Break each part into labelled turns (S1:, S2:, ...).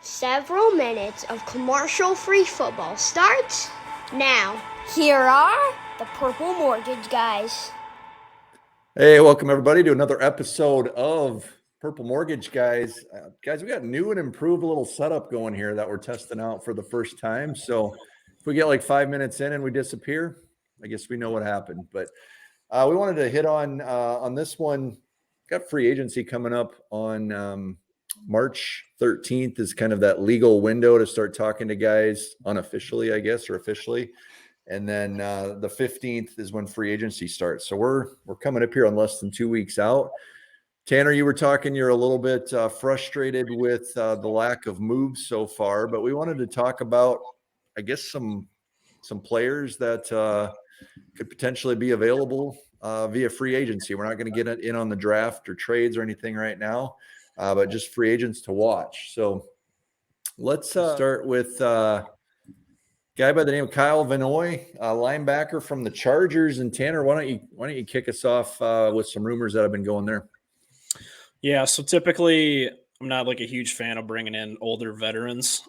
S1: Several minutes of commercial-free football starts now.
S2: Here are the Purple Mortgage Guys.
S3: Hey, welcome everybody to another episode of Purple Mortgage Guys. Guys, we got new and improved little setup going here that we're testing out for the first time. So if we get like 5 minutes in and we disappear, I guess we know what happened. But we wanted to hit on this one. Got free agency coming up on March 13th is kind of that legal window to start talking to guys unofficially, I guess, or officially. And then the 15th is when free agency starts. So we're coming up here on less than 2 weeks out. Tanner, you were talking, you're a little bit frustrated with the lack of moves so far, but we wanted to talk about, I guess, some players that could potentially be available via free agency. We're not going to get in on the draft or trades or anything right now, but just free agents to watch. So let's start with guy by the name of Kyle Vinoy, linebacker from the Chargers. And Tanner, why don't you kick us off with some rumors that have been going there?
S4: Yeah, so typically I'm not like a huge fan of bringing in older veterans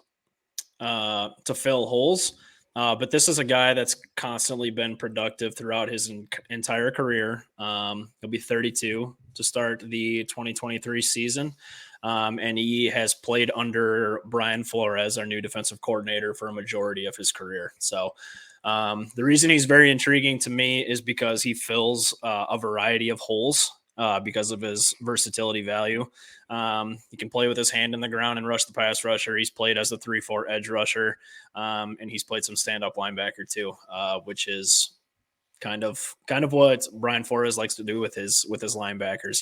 S4: to fill holes. But this is a guy that's constantly been productive throughout his entire career. He'll be 32 to start the 2023 season. And he has played under Brian Flores, our new defensive coordinator, for a majority of his career. So the reason he's very intriguing to me is because he fills a variety of holes because of his versatility value. He can play with his hand in the ground and rush the pass rusher. He's played as a 3-4 edge rusher, and he's played some stand-up linebacker too, which is kind of what Brian Flores likes to do with his linebackers.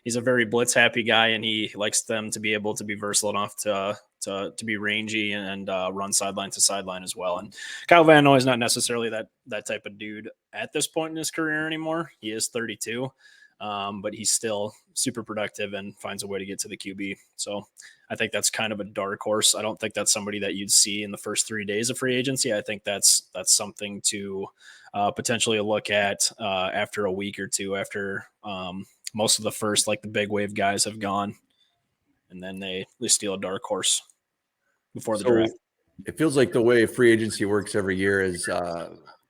S4: He's a very blitz happy guy, and he likes them to be able to be versatile enough to be rangy and run sideline to sideline as well. And Kyle Van Noy is not necessarily that type of dude at this point in his career anymore. He is 32, but he's still super productive and finds a way to get to the QB. So I think that's kind of a dark horse. I don't think that's somebody that you'd see in the first 3 days of free agency. I think that's something to potentially look at after a week or two, after most of the first, like the big wave guys have gone, and then they steal a dark horse before the draft.
S3: It feels like the way free agency works every year is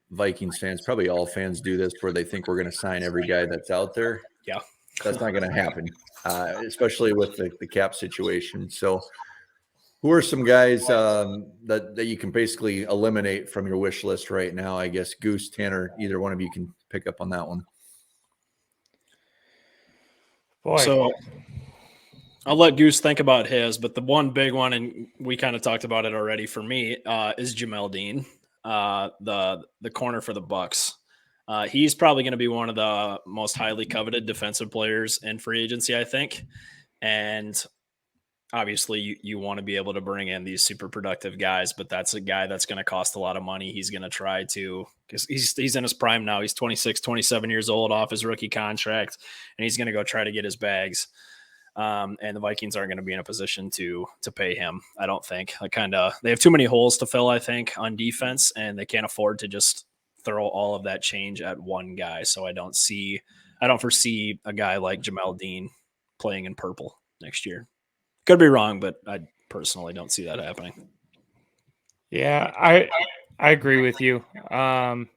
S3: Vikings fans, probably all fans do this, where they think we're going to sign every guy that's out there.
S4: Yeah.
S3: That's not going to happen, especially with the cap situation. So who are some guys that you can basically eliminate from your wish list right now? I guess Goose, Tanner, either one of you can pick up on that one.
S4: Boy. So I'll let Goose think about his, but the one big one, and we kind of talked about it already for me, is Jamel Dean, the corner for the Bucks. He's probably going to be one of the most highly coveted defensive players in free agency, I think. And obviously you want to be able to bring in these super productive guys, but that's a guy that's going to cost a lot of money. He's going to try to, because he's in his prime now. He's 26, 27 years old off his rookie contract, and he's going to go try to get his bags. And the Vikings aren't going to be in a position to pay him, I don't think. They have too many holes to fill, I think, on defense, and they can't afford to just throw all of that change at one guy. So I don't foresee a guy like Jamel Dean playing in purple next year. Could be wrong, but I personally don't see that happening.
S5: Yeah, I agree with you. I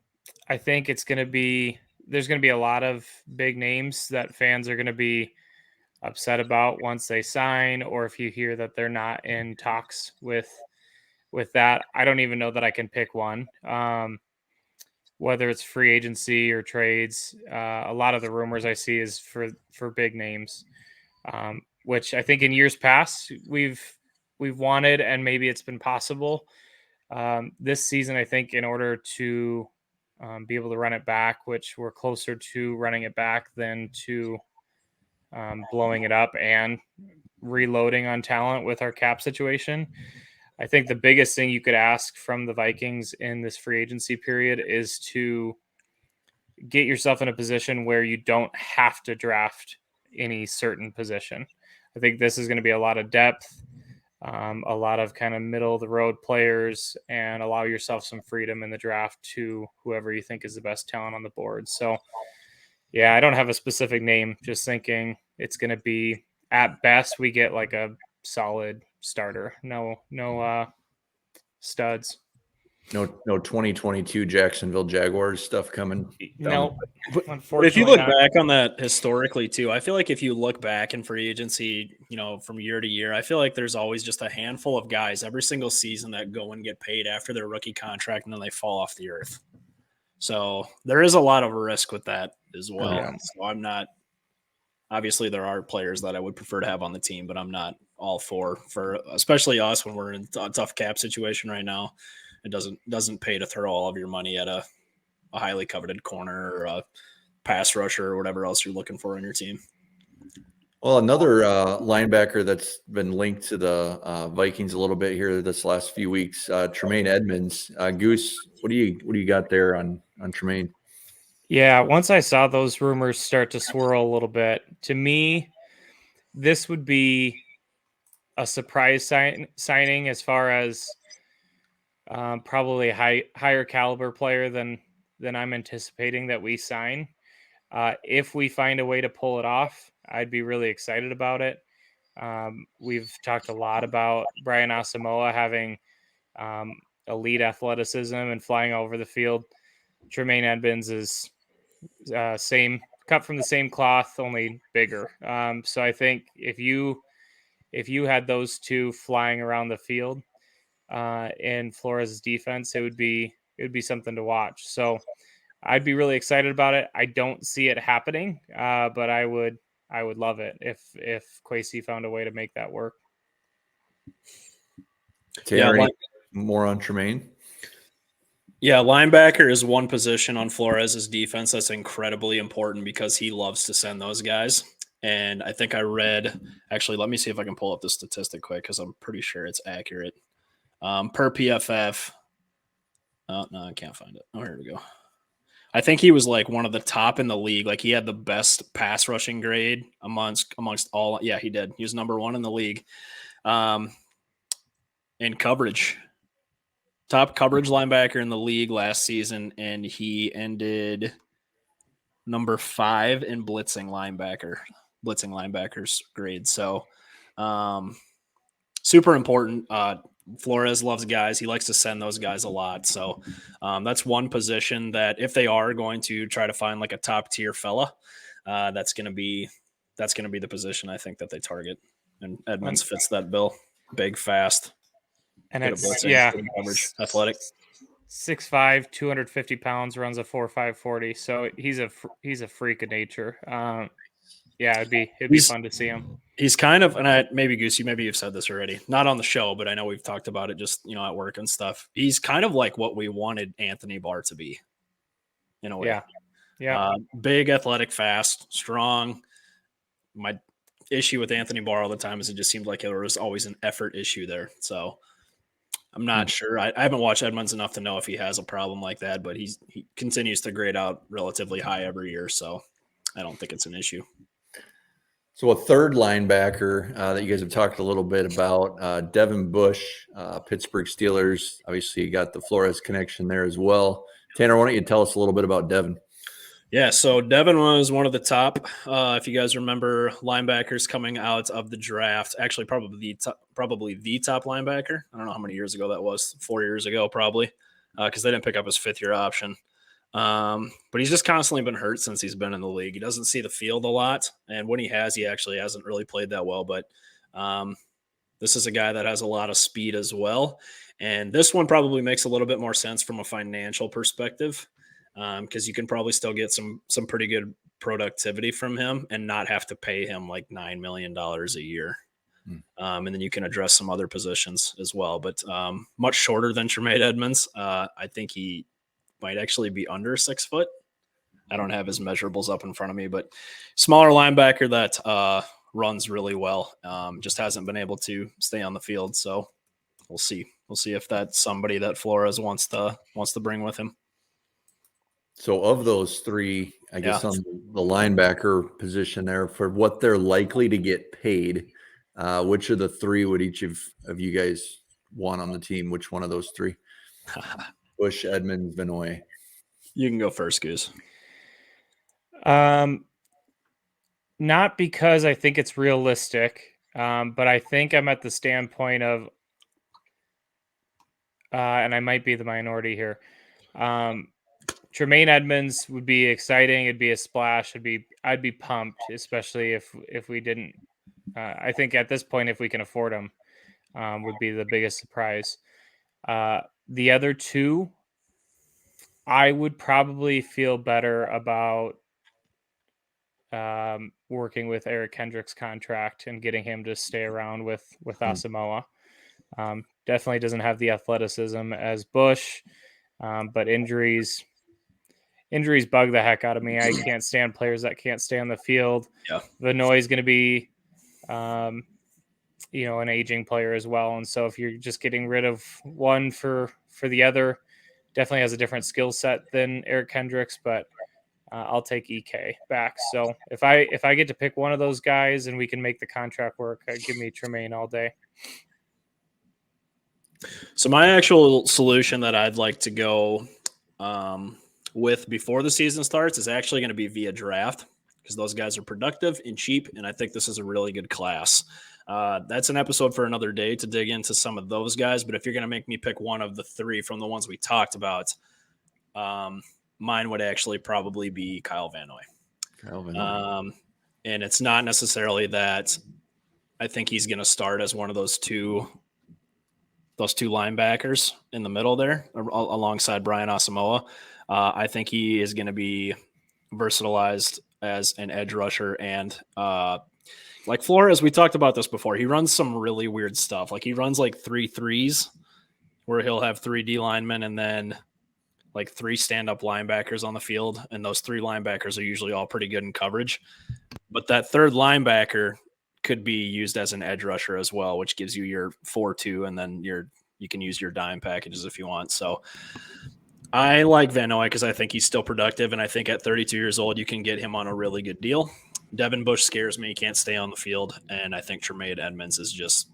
S5: think there's going to be a lot of big names that fans are going to be upset about once they sign, or if you hear that they're not in talks with that. I don't even know that I can pick one. Whether it's free agency or trades, a lot of the rumors I see is for big names. Which I think in years past we've wanted, and maybe it's been possible. This season, I think, in order to be able to run it back, which we're closer to running it back than to blowing it up and reloading on talent with our cap situation. I think the biggest thing you could ask from the Vikings in this free agency period is to get yourself in a position where you don't have to draft any certain position. I think this is going to be a lot of depth, a lot of kind of middle of the road players, and allow yourself some freedom in the draft to whoever you think is the best talent on the board. So yeah, I don't have a specific name, just thinking it's going to be, at best, we get like a solid starter. No studs.
S3: No 2022 Jacksonville Jaguars stuff coming down.
S5: No,
S4: But if
S5: unfortunately
S4: you look
S5: not.
S4: back on that historically too, I feel like if you look back in free agency, from year to year, I feel like there's always just a handful of guys every single season that go and get paid after their rookie contract and then they fall off the earth. So there is a lot of risk with that as well.
S3: Yeah.
S4: So I'm not, obviously there are players that I would prefer to have on the team, but I'm not all for especially us when we're in a tough cap situation right now. It doesn't pay to throw all of your money at a highly coveted corner or a pass rusher or whatever else you're looking for on your team.
S3: Well, another linebacker that's been linked to the Vikings a little bit here this last few weeks, Tremaine Edmonds. Goose, what do you got there on Tremaine?
S5: Yeah, once I saw those rumors start to swirl a little bit, to me, this would be a surprise signing as far as probably a higher caliber player than I'm anticipating that we sign. If we find a way to pull it off, I'd be really excited about it. We've talked a lot about Brian Asamoah having elite athleticism and flying over the field. Tremaine Edmonds is same, cut from the same cloth, only bigger. So I think if you had those two flying around the field in Flores' defense, it would be something to watch. So I'd be really excited about it. I don't see it happening, but I would love it if Kwesi found a way to make that work.
S3: Tanner, more on Tremaine?
S4: Yeah, linebacker is one position on Flores' defense that's incredibly important because he loves to send those guys. And I think I read, actually, let me see if I can pull up the statistic quick because I'm pretty sure it's accurate. Per PFF. Oh, no, I can't find it. Oh, here we go. I think he was like one of the top in the league. Like he had the best pass rushing grade amongst all. Yeah, he did. He was number one in the league. In coverage. Top coverage linebacker in the league last season, and he ended number 5 in blitzing linebackers grade. So super important. Flores loves guys. He likes to send those guys a lot. So that's one position that if they are going to try to find like a top tier fella, that's going to be the position I think that they target. And Edmonds fits that bill. Big, fast.
S5: And it's
S4: coverage, athletic.
S5: 6'5", 250 pounds, runs a 4.5 40. So he's a freak of nature. It'd be fun to see him. He's
S4: kind of, and maybe Goose, you've said this already, not on the show, but I know we've talked about it just at work and stuff. He's kind of like what we wanted Anthony Barr to be, in a way.
S5: Yeah.
S4: Big, athletic, fast, strong. My issue with Anthony Barr all the time is it just seemed like there was always an effort issue there. So I'm not sure. I haven't watched Edmonds enough to know if he has a problem like that, but he continues to grade out relatively high every year, so I don't think it's an issue.
S3: So a third linebacker that you guys have talked a little bit about, Devin Bush, Pittsburgh Steelers. Obviously, you got the Flores connection there as well. Tanner, why don't you tell us a little bit about Devin?
S4: Yeah, so Devin was one of the top, if you guys remember, linebackers coming out of the draft. Actually, probably the top linebacker. I don't know how many years ago that was. 4 years ago, probably, because they didn't pick up his fifth-year option. But he's just constantly been hurt since he's been in the league. He doesn't see the field a lot, and when he has, he actually hasn't really played that well. But this is a guy that has a lot of speed as well, and this one probably makes a little bit more sense from a financial perspective. Because you can probably still get some pretty good productivity from him and not have to pay him like $9 million a year. And then you can address some other positions as well. But much shorter than Tremaine Edmonds. I think he might actually be under 6 foot. I don't have his measurables up in front of me, but smaller linebacker that runs really well. Just hasn't been able to stay on the field. So we'll see. We'll see if that's somebody that Flores wants to bring with him.
S3: So of those three, I guess on the linebacker position there, for what they're likely to get paid, which of the three would each of you guys want on the team? Which one of those three? Bush, Edmonds, Vinoy.
S4: You can go first, Goose.
S5: Not because I think it's realistic. But I think I'm at the standpoint of, and I might be the minority here. Tremaine Edmonds would be exciting. It'd be a splash. I'd be pumped, especially if we didn't. I think at this point, if we can afford him, would be the biggest surprise. The other two, I would probably feel better about working with Eric Kendrick's contract and getting him to stay around with Asamoah. Definitely doesn't have the athleticism as Bush, but injuries bug the heck out of me. I can't stand players that can't stay on the field.
S4: Yeah.
S5: Vinoy is going to be, an aging player as well. And so if you're just getting rid of one for the other, definitely has a different skill set than Eric Kendricks, but I'll take EK back. So if I get to pick one of those guys and we can make the contract work, give me Tremaine all day.
S4: So my actual solution that I'd like to go with before the season starts is actually going to be via draft, because those guys are productive and cheap, and I think this is a really good class. That's an episode for another day to dig into some of those guys, but if you're going to make me pick one of the three from the ones we talked about, mine would actually probably be Kyle Vinoy. And it's not necessarily that I think he's going to start as one of those two linebackers in the middle there alongside Brian Asamoah. I think he is going to be versatilized as an edge rusher. And like Flores, we talked about this before. He runs some really weird stuff. Like he runs like 3-3s where he'll have 3 D linemen and then like 3 stand-up linebackers on the field. And those 3 linebackers are usually all pretty good in coverage. But that third linebacker could be used as an edge rusher as well, which gives you your 4-2, and then you can use your dime packages if you want. So I like Vinoy because I think he's still productive, and I think at 32 years old, you can get him on a really good deal. Devin Bush scares me. He can't stay on the field, and I think Tremaine Edmonds is just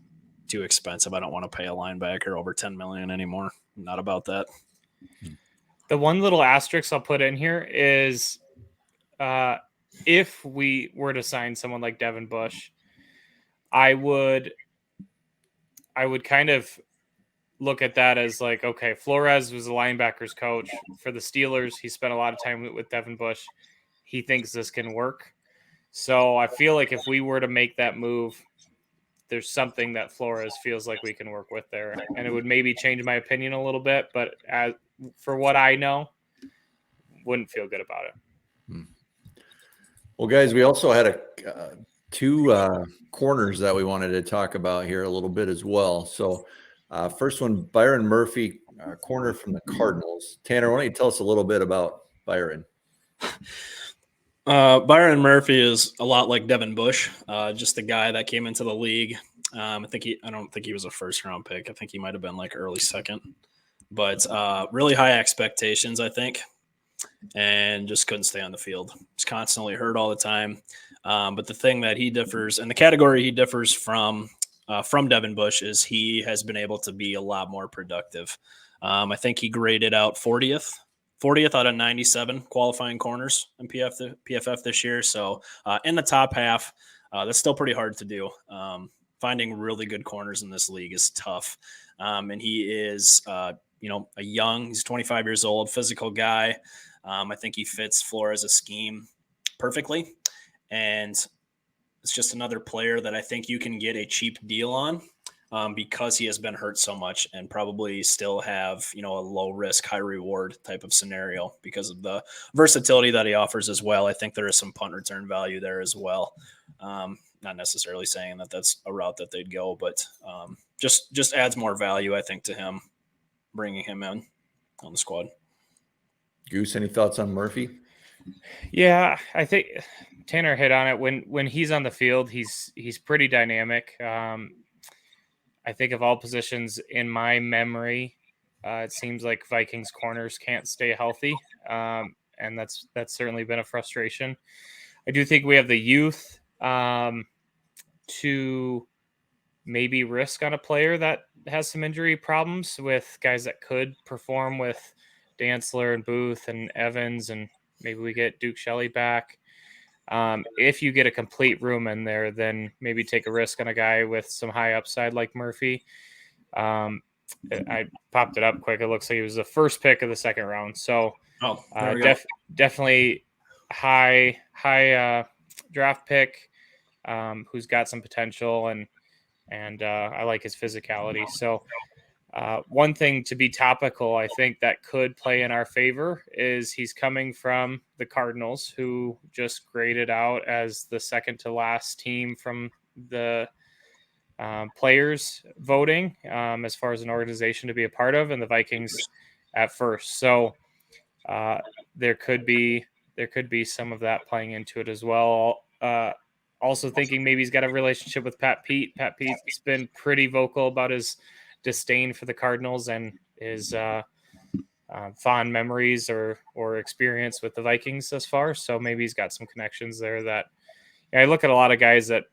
S4: too expensive. I don't want to pay a linebacker over $10 million anymore. I'm not about that.
S5: The one little asterisk I'll put in here is if we were to sign someone like Devin Bush, I would kind of look at that as like, okay, Flores was a linebackers coach for the Steelers. He spent a lot of time with Devin Bush. He thinks this can work. So I feel like if we were to make that move, there's something that Flores feels like we can work with there. And it would maybe change my opinion a little bit, but for what I know, wouldn't feel good about it.
S3: Well, guys, we also had two corners that we wanted to talk about here a little bit as well. So first one, Byron Murphy, corner from the Cardinals. Tanner, why don't you tell us a little bit about Byron?
S4: Byron Murphy is a lot like Devin Bush, just a guy that came into the league. I don't think he was a first round pick. I think he might have been like early second, but really high expectations, I think, and just couldn't stay on the field. He's constantly hurt all the time. But the thing that he differs, and the category he differs from Devin Bush, is he has been able to be a lot more productive. I think he graded out 40th out of 97 qualifying corners in PFF this year. So in the top half, that's still pretty hard to do. Finding really good corners in this league is tough. And he is, he's 25 years old, physical guy. I think he fits Flores' scheme perfectly. And it's just another player that I think you can get a cheap deal on because he has been hurt so much and probably still have, a low risk, high reward type of scenario because of the versatility that he offers as well. I think there is some punt return value there as well. Not necessarily saying that that's a route that they'd go, but just adds more value, I think, to him, bringing him in on the squad.
S3: Goose, any thoughts on Murphy?
S5: Yeah, I think Tanner hit on it. When he's on the field, he's pretty dynamic. I think of all positions in my memory, it seems like Vikings corners can't stay healthy, and that's certainly been a frustration. I do think we have the youth to maybe risk on a player that has some injury problems with guys that could perform with Dantzler and Booth and Evans, and maybe we get Duke Shelley back. If you get a complete room in there, then maybe take a risk on a guy with some high upside like Murphy. I popped it up quick. It looks like he was the first pick of the second round. So
S4: there we go.
S5: definitely high draft pick, who's got some potential, and I like his physicality. So one thing to be topical, I think that could play in our favor is he's coming from the Cardinals, who just graded out as the second to last team from the players voting as far as an organization to be a part of, and the Vikings at first. So there could be some of that playing into it as well. Also thinking maybe he's got a relationship with Pat Pete. Pat Pete's been pretty vocal about his disdain for the Cardinals and his fond memories or experience with the Vikings thus far. So maybe he's got some connections there that I look at a lot of guys that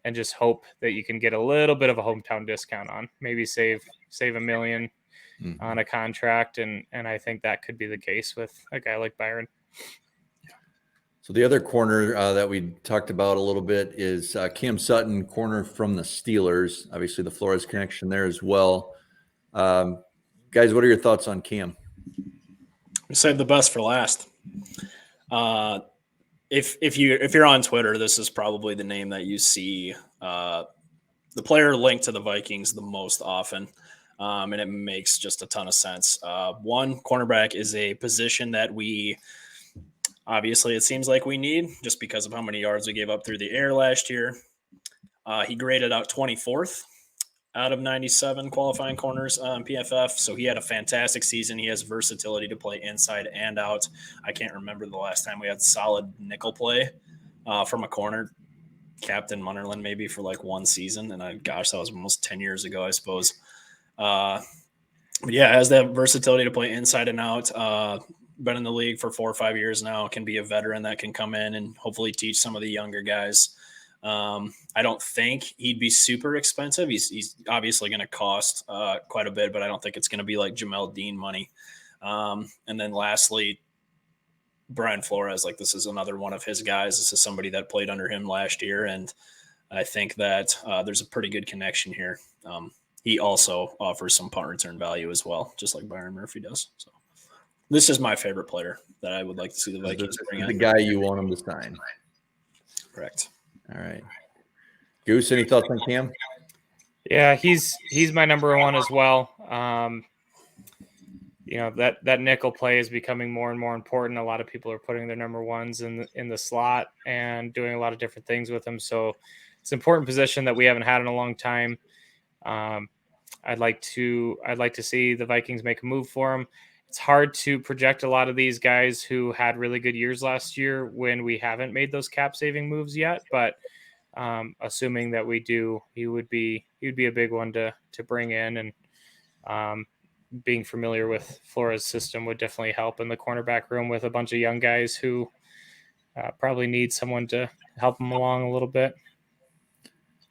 S5: and just hope that you can get a little bit of a hometown discount on, maybe save $1 million on a contract. And I think that could be the case with a guy like Byron.
S3: So the other corner that we talked about a little bit is Cam Sutton, corner from the Steelers. Obviously the Flores connection there as well. Guys, what are your thoughts on Cam?
S4: We saved the best for last. If you're on Twitter, this is probably the name that you see the player linked to the Vikings the most often, and it makes just a ton of sense. One, cornerback is a position that we obviously it seems like we need just because of how many yards we gave up through the air last year. He graded out 24th out of 97 qualifying corners on PFF. So he had a fantastic season. He has versatility to play inside and out. I can't remember the last time we had solid nickel play from a corner. Captain Munnerlin maybe for like one season. And that was almost 10 years ago, I suppose. But yeah, has that versatility to play inside and out. Been in the league for 4 or 5 years now. Can be a veteran that can come in and hopefully teach some of the younger guys. I don't think he'd be super expensive. He's obviously going to cost quite a bit, but I don't think it's going to be like Jamel Dean money. And then lastly, Brian Flores, like this is another one of his guys. This is somebody that played under him last year. And I think that there's a pretty good connection here. He also offers some punt return value as well, just like Byron Murphy does. So this is my favorite player that I would like to see the Vikings bring in.
S3: The guy you want him to sign.
S4: Correct.
S3: All right. Goose, any thoughts on Cam?
S5: Yeah, he's my number one as well. That nickel play is becoming more and more important. A lot of people are putting their number ones in the slot and doing a lot of different things with them. So it's an important position that we haven't had in a long time. I'd like to see the Vikings make a move for him. It's hard to project a lot of these guys who had really good years last year when we haven't made those cap saving moves yet. But assuming that we do, he would be a big one to bring in, and being familiar with Flores' system would definitely help in the cornerback room with a bunch of young guys who probably need someone to help them along a little bit.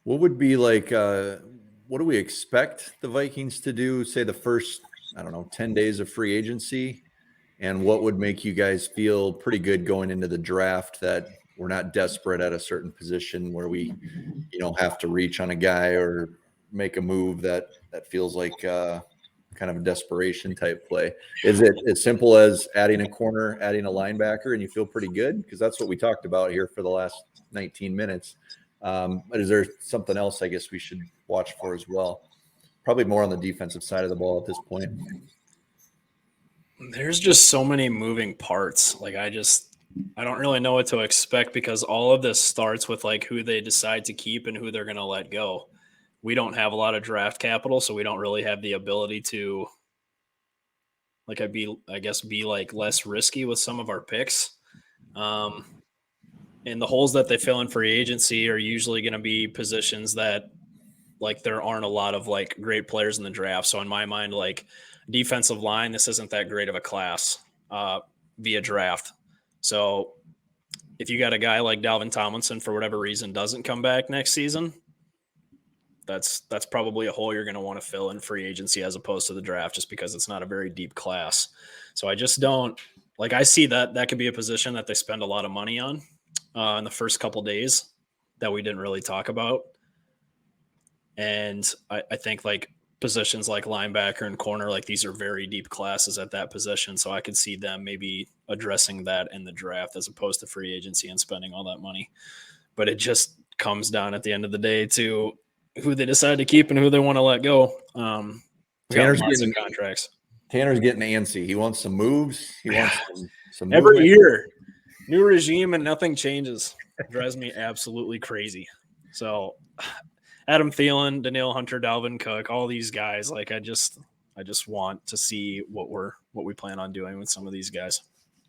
S3: What would be like, what do we expect the Vikings to do, say the first, 10 days of free agency? And what would make you guys feel pretty good going into the draft that we're not desperate at a certain position where we, have to reach on a guy or make a move that feels like kind of a desperation type play? Is it as simple as adding a corner, adding a linebacker, and you feel pretty good? Because that's what we talked about here for the last 19 minutes. But is there something else I guess we should watch for as well? Probably more on the defensive side of the ball at this point.
S4: There's just so many moving parts. Like I don't really know what to expect because all of this starts with like who they decide to keep and who they're going to let go. We don't have a lot of draft capital, so we don't really have the ability to be like less risky with some of our picks. And the holes that they fill in free agency are usually going to be positions that like there aren't a lot of like great players in the draft. So in my mind, like defensive line, this isn't that great of a class via draft. So if you got a guy like Dalvin Tomlinson for whatever reason doesn't come back next season, that's probably a hole you're going to want to fill in free agency as opposed to the draft, just because it's not a very deep class. So I just don't like, I see that could be a position that they spend a lot of money on. in the first couple days that we didn't really talk about. And I think like positions like linebacker and corner, like these are very deep classes at that position. So I could see them maybe addressing that in the draft as opposed to free agency and spending all that money. But it just comes down at the end of the day to who they decide to keep and who they want to let go.
S3: Tanner's
S4: lots
S3: getting
S4: of contracts.
S3: Tanner's getting antsy. He wants some moves. He wants some
S4: Every
S3: movement.
S4: year, new regime and nothing changes. It drives me absolutely crazy. So Adam Thielen, Danielle Hunter, Dalvin Cook, all these guys, like I just want to see what we plan on doing with some of these guys.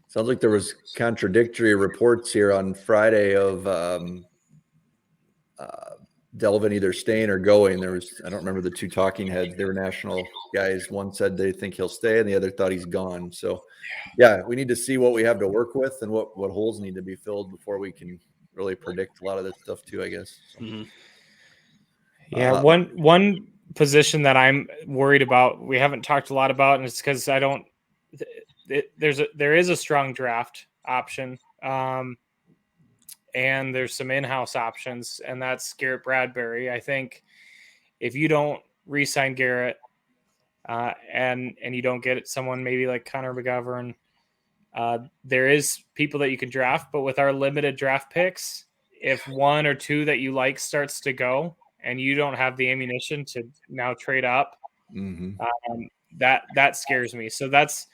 S3: Sounds like there was contradictory reports here on Friday of Delvin either staying or going. There was, I don't remember the two talking heads. They were national guys. One said they think he'll stay, and the other thought he's gone. So, yeah, we need to see what we have to work with and what holes need to be filled before we can really predict a lot of this stuff too, I guess. So.
S4: Mm-hmm.
S5: Yeah, one position that I'm worried about, we haven't talked a lot about, and it's because I don't. There is a strong draft option, and there's some in-house options, and that's Garrett Bradbury. I think if you don't re-sign Garrett, and you don't get someone maybe like Connor McGovern, there is people that you can draft, but with our limited draft picks, if one or two that you like starts to go, and you don't have the ammunition to now trade up, that scares me. So that's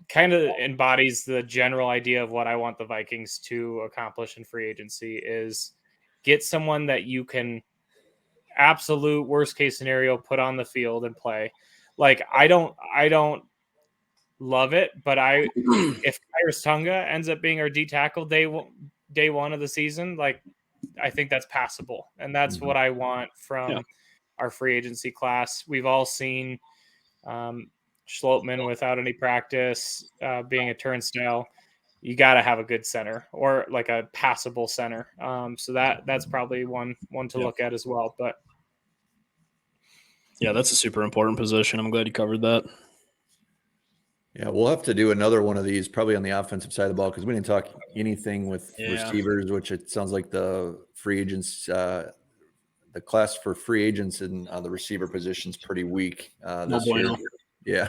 S5: kind of embodies the general idea of what I want the Vikings to accomplish in free agency is get someone that you can absolute worst case scenario put on the field and play. Like I don't love it, but if Kyrus Tunga ends up being our D tackle day one of the season, like I think that's passable, and that's what I want from our free agency class. We've all seen Schlotman without any practice being a turnstile. You got to have a good center or like a passable center. So that's probably one to look at as well. But
S4: yeah, that's a super important position. I'm glad you covered that.
S3: Yeah, we'll have to do another one of these probably on the offensive side of the ball because we didn't talk anything with receivers, which it sounds like the free agents, the class for free agents in the receiver position is pretty weak this year. Yeah,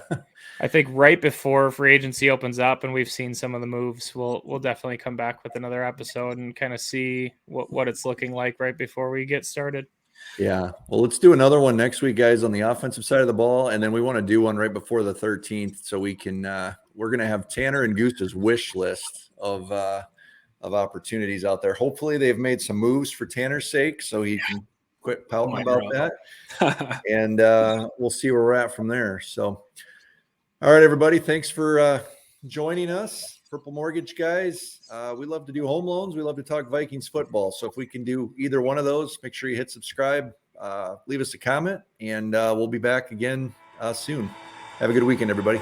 S5: I think right before free agency opens up and we've seen some of the moves, we'll definitely come back with another episode and kind of see what it's looking like right before we get started.
S3: Yeah. Well, let's do another one next week, guys, on the offensive side of the ball. And then we want to do one right before the 13th. So we can, we're going to have Tanner and Goose's wish list of opportunities out there. Hopefully they've made some moves for Tanner's sake so he can quit pouting about that. And we'll see where we're at from there. So, all right, everybody. Thanks for joining us. Purple Mortgage guys. We love to do home loans. We love to talk Vikings football. So if we can do either one of those, make sure you hit subscribe, leave us a comment, and we'll be back again soon. Have a good weekend, everybody.